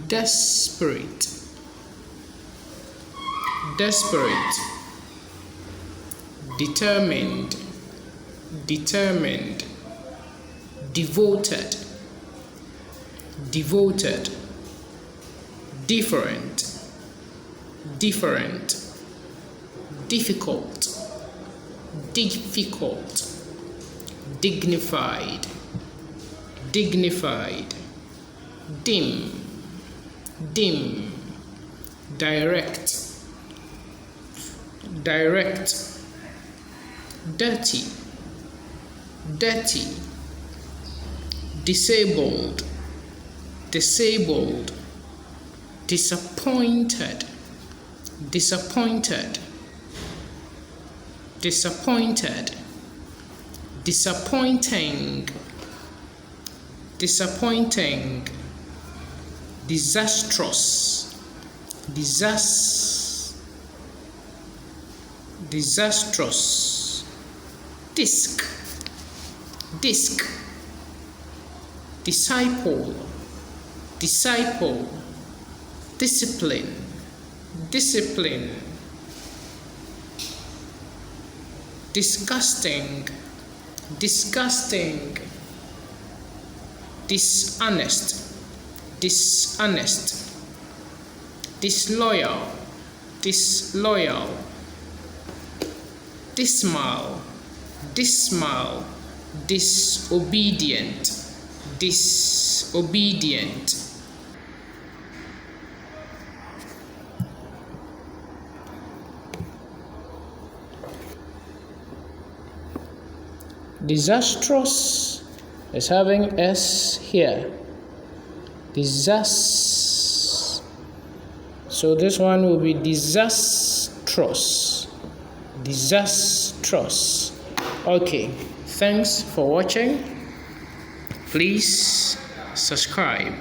desperate, desperate, determined, determined, devoted, devoted, different, different, difficult, difficult, dignified, dignified, dim, dim, direct, direct, dirty, dirty, disabled, disabled, disappointed, disappointed, disappointed, disappointing, disappointing, disastrous, disastrous, disc, disc, disciple, disciple, discipline, discipline, disgusting, disgusting, dishonest, dishonest, disloyal, disloyal, dismal, dismal, disobedient, disobedient, disastrous is having S here. So this one will be disastrous. Disastrous. Okay, thanks for watching. Please subscribe.